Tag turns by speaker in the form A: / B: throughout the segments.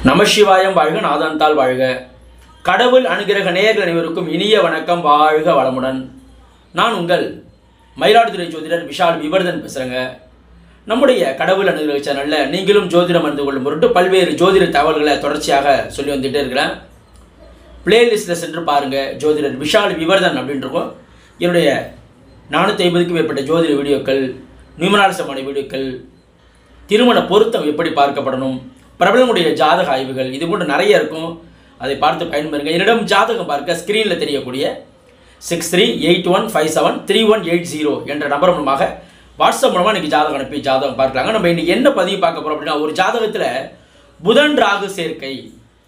A: நமசிவாயம் வாழ்க, நாதன்தாள் வாழ்க. கடவுள் அனுகிரக நேயர்கள் அனைவருக்கும் இனிய வணக்கம். வாழ்க வளமுடன். நான் உங்கள் மயிலாடுதுறை ஜோதிடர் விஷால் விவர்தன் பேசுகிறேங்க. நம்முடைய கடவுள் அனுகிரக சேனலில் நீங்களும் ஜோதிடம் அறிந்து கொள்ளும் பொருட்டு பல்வேறு ஜோதிட தகவல்களை தொடர்ச்சியாக சொல்லி வந்துகிட்டே இருக்கிறேன். பிளேலிஸ்ட்டில் சென்று பாருங்கள். ஜோதிடர் விஷால் விவர்தன் அப்படின்றக்கும் என்னுடைய 450க்கும் மேற்பட்ட ஜோதிட வீடியோக்கள், நியூமரால்சமான வீடியோக்கள், திருமண பொருத்தம் எப்படி பார்க்கப்படணும், பிரபலங்களுடைய ஜாதக ஆய்வுகள், இது போன்று நிறைய இருக்கும். அதை பார்த்து பயன்பெறுங்க. என்னிடம் ஜாதகம் பார்க்க ஸ்க்ரீனில் தெரியக்கூடிய 6381573180 என்ற நம்பர் மூலமாக வாட்ஸ்அப் மூலமாக இன்றைக்கி ஜாதகம் அனுப்பி ஜாதகம் பார்க்கலாங்க. நம்ம இன்றைக்கி என்ன பதிவு பார்க்க போகிறோம் அப்படின்னா, ஒரு ஜாதகத்தில் புதன் ராகு சேர்க்கை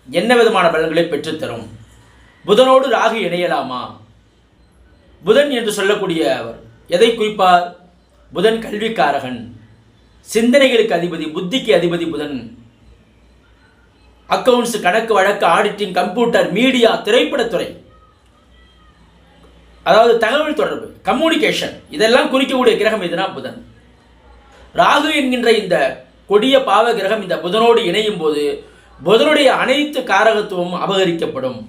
A: என்ன விதமான பலன்களை பெற்றுத்தரும், புதனோடு ராகு இணையலாமா, புதன் என்று சொல்லக்கூடிய அவர் எதை குறிப்பார், புதன் கல்விக்காரகன், சிந்தனைகளுக்கு அதிபதி, புத்திக்கு அதிபதி புதன், அக்கவுண்ட்ஸ், கணக்கு வழக்கு, ஆடிட்டிங், கம்ப்யூட்டர், மீடியா, திரைப்படத்துறை, அதாவது தகவல் தொடர்பு, கம்யூனிகேஷன், இதெல்லாம் குறிக்கக்கூடிய கிரகம் எதுனா புதன். ராகு என்கின்ற இந்த கொடிய பாவ கிரகம் இந்த புதனோடு இணையும் போது புதனுடைய அனைத்து காரகத்துவமும் அபகரிக்கப்படும்.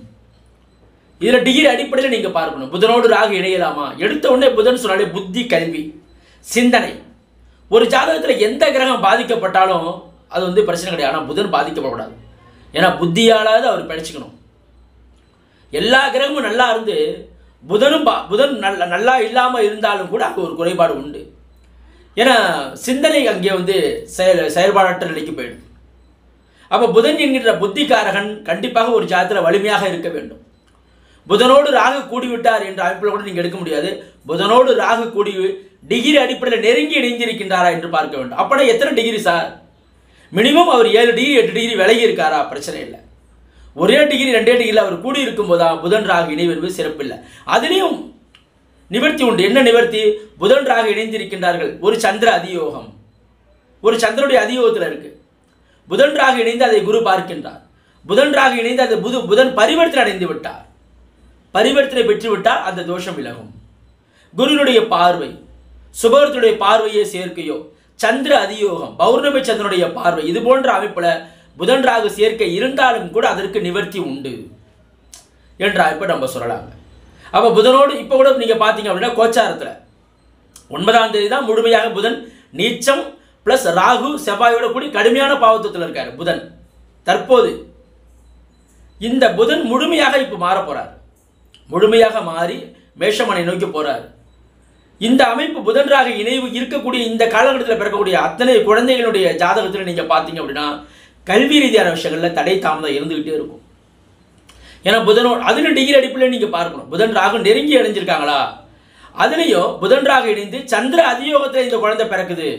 A: இதில் டிகிரி அடிப்படையில் நீங்கள் பார்க்கணும், புதனோடு ராகு இணையலாமா. எடுத்த உடனே புதன் சொன்னாலே புத்தி, கல்வி, சிந்தனை. ஒரு ஜாதகத்தில் எந்த கிரகம் பாதிக்கப்பட்டாலும் அது பிரச்சனை கிடையாது. ஆனால் புதன் பாதிக்கப்படக்கூடாது. ஏன்னா புத்தியாலாவது அவர் படிச்சுக்கணும். எல்லா கிரகமும் நல்லா இருந்து புதன் நல்லா இல்லாமல் இருந்தாலும் கூட அங்கே ஒரு குறைபாடு உண்டு. ஏன்னா சிந்தனை அங்கே செயல்பாடற்ற நிலைக்கு போயிடும். அப்போ புதன் என்கின்ற புத்திக்காரகன் கண்டிப்பாக ஒரு ஜாதகத்தில் வலிமையாக இருக்க வேண்டும். புதனோடு ராகு கூடிவிட்டார் என்ற அமைப்பில் கூட நீங்கள் எடுக்க முடியாது. புதனோடு ராகு கூடி டிகிரி அடிப்படையில் நெருங்கி இணைந்திருக்கின்றாரா என்று பார்க்க வேண்டும். அப்படின்னா எத்தனை டிகிரி சார்? மினிமம் அவர் 7 டிகிரி 8 டிகிரி விலகி இருக்காரா? பிரச்சனை இல்லை. ஒரே டிகிரி 2 டிகிரியில் அவர் கூடி இருக்கும் போதா புதன் ராகு இணைவு என்பது சிறப்பில்லை. அதுலேயும் நிவர்த்தி உண்டு. என்ன நிவர்த்தி? புதன் ராகு இணைந்திருக்கின்றார்கள். ஒரு சந்திர அதியோகம், ஒரு சந்திரனுடைய அதியோகத்தில் இருக்கு. புதன் ராகு இணைந்து அதை குரு பார்க்கின்றார். புதன் ராகு இணைந்து அதை புதன் பரிவர்த்தனை அடைந்து விட்டார். பரிவர்த்தனை பெற்றுவிட்டால் அந்த தோஷம் விலகும். குருனுடைய பார்வை, சுபகரத்துடைய பார்வையை சேர்க்கையோ, சந்திர அதியோகம், பௌர்ணமி சந்திரனுடைய பார்வை, இது போன்ற அமைப்பில் புதன் ராகு சேர்க்கை இருந்தாலும் கூட அதற்கு நிவர்த்தி உண்டு என்ற அமைப்பை நம்ம சொல்லலாங்க. அப்போ புதனோடு இப்போ கூட நீங்கள் பார்த்தீங்க அப்படின்னா கோச்சாரத்தில் 9ஆம் தேதி தான் முழுமையாக புதன் நீச்சம் ப்ளஸ் ராகு செவ்வாயோட கூடி கடுமையான பாவத்துவத்தில் இருக்கார் புதன். தற்போது இந்த புதன் முழுமையாக இப்போ மாற போகிறார். முழுமையாக மாறி மேஷமனை நோக்கி போகிறார். இந்த அமைப்பு புதன் ராகு இணைவு இருக்கக்கூடிய இந்த காலகட்டத்தில் பிறக்கக்கூடிய அத்தனை குழந்தைகளுடைய ஜாதகத்தில் நீங்கள் பார்த்தீங்க அப்படின்னா கல்வி ரீதியான விஷயங்களில் தடை தாமதம் இருந்துகிட்டே இருக்கும். ஏன்னா புதனோடு அதில் டிகிரி அடிப்படையில் நீங்கள் பார்க்கணும், புதன் ராகு நெருங்கி இணைஞ்சிருக்காங்களா. அதுலேயும் புதன் ராகு இணைந்து சந்திர அதியோகத்தில் இந்த குழந்தை பிறக்குது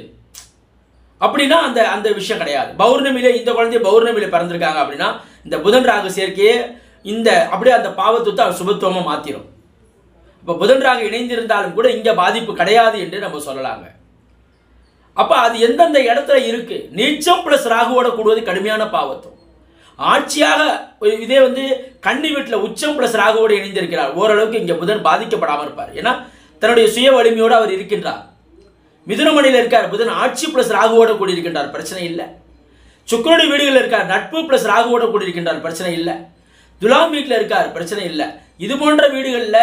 A: அப்படின்னா அந்த விஷயம் கிடையாது. பௌர்ணமியில இந்த குழந்தைய பௌர்ணமியில பிறந்திருக்காங்க அப்படின்னா இந்த புதன் ராகு சேர்க்கையே இந்த அப்படியே அந்த பாவத்துவத்தை சுபத்துவமாக மாற்றிடும். இப்போ புதன் ராகு இணைந்திருந்தாலும் கூட இங்கே பாதிப்பு கிடையாது என்று நம்ம சொல்லலாங்க. அப்போ அது எந்தெந்த இடத்துல இருக்கு? நீச்சம் பிளஸ் ராகுவோட கூடுவது கடுமையான பாவத்துவம். ஆட்சியாக இதே கன்னி வீட்டில் உச்சம் பிளஸ் ராகுவோடு இணைந்திருக்கிறார். ஓரளவுக்கு இங்கே புதன் பாதிக்கப்படாமல் இருப்பார். ஏன்னா தன்னுடைய சுய வலிமையோடு அவர் இருக்கின்றார். மிதுனமணியில் இருக்கார் புதன், ஆட்சி பிளஸ் ராகுவோட கூடி இருக்கின்றார், பிரச்சனை இல்லை. சுக்கிரனுடைய வீடுகளில் இருக்கார், நட்பு பிளஸ் ராகுவோட கூடி இருக்கின்றார், பிரச்சனை இல்லை. துலாம் வீட்டில் இருக்கார், பிரச்சனை இல்லை. இது போன்ற வீடுகளில்,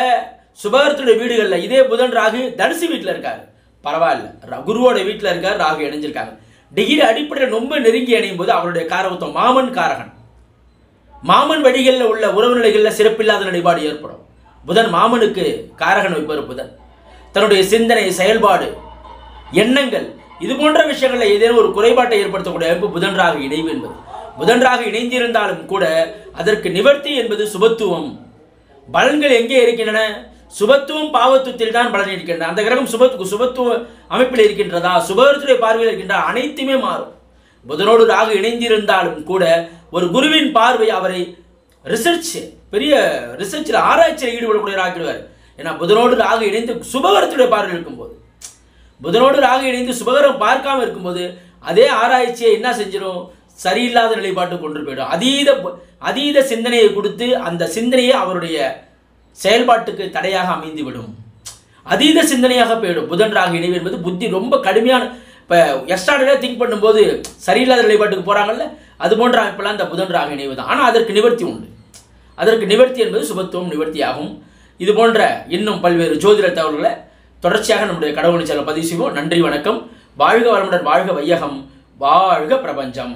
A: சுபகரத்துடைய வீடுகளில் இதே புதன் ராகு தனுசு வீட்டில் இருக்கார், பரவாயில்ல. குருவோட வீட்டில் இருக்கார், ராகு இணைஞ்சிருக்காங்க. டிகிரி அடிப்படையில் ரொம்ப நெருங்கி இணையும் போது அவருடைய காரகத்துவம் மாமன் காரகன். மாமன் வழிகளில் உள்ள உறவு நிலைகளில் சிறப்பில்லாத நிலைப்பாடு ஏற்படும். புதன் மாமனுக்கு காரகன் வைப்பவர் புதன். தன்னுடைய சிந்தனை, செயல்பாடு, எண்ணங்கள், இது போன்ற விஷயங்களில் ஏதேனும் ஒரு குறைபாட்டை ஏற்படுத்தக்கூடிய அமைப்பு புதன் ராகு இணைவு என்பது. புதன் ராகு இணைந்திருந்தாலும் கூட அதற்கு நிவர்த்தி என்பது சுபத்துவம். பலன்கள் எங்கே இருக்கின்றன? சுபத்துவம் பாவத்துவத்தில் தான் பலன் இருக்கின்றன. அந்த கிரகம் சுபத்துவ அமைப்பில் இருக்கின்றதா, சுபகரத்துடைய பார்வையில் இருக்கின்ற அனைத்துமே மாறும். புதனோடு ராகு இணைந்திருந்தாலும் கூட ஒரு குருவின் பார்வை அவரை பெரிய ரிசர்ச்சில் ஆராய்ச்சியில் ஈடுபடக்கூடிய ஆக்கிடுவார். ஏன்னா புதனோடு ராகு இணைந்து சுபகரத்துடைய பார்வையில் இருக்கும்போது, புதனோடு ராகு இணைந்து சுபகரம் பார்க்காம இருக்கும்போது அதே ஆராய்ச்சியை என்ன செஞ்சிடும்? சரியில்லாத நிலைப்பாட்டு கொண்டு போயிடும். அதீத சிந்தனையை கொடுத்து அந்த சிந்தனையை அவருடைய செயல்பாட்டுக்கு தடையாக அமைந்துவிடும். அதீத சிந்தனையாக போயிடும். புதன் ராகு இணைவு என்பது புத்தி ரொம்ப கடுமையான, இப்போ எக்ஸ்ட்ராடரியாக திங்க் பண்ணும்போது சரியில்லாத நிலைப்பாட்டுக்கு போகிறாங்கல்ல, அது போன்ற அமைப்பெல்லாம் இந்த புதன் ராகு இணைவு தான். ஆனால் அதற்கு நிவர்த்தி உண்டு. அதற்கு நிவர்த்தி என்பது சுபத்துவம் நிவர்த்தியாகும். இது போன்ற இன்னும் பல்வேறு ஜோதிட தகவல்களை தொடர்ச்சியாக நம்முடைய கடவுள் சேனல் பதிவு செய்வோம். நன்றி, வணக்கம். வாழ்க வளமுடன், வாழ்க வையகம், வாழ்க பிரபஞ்சம்.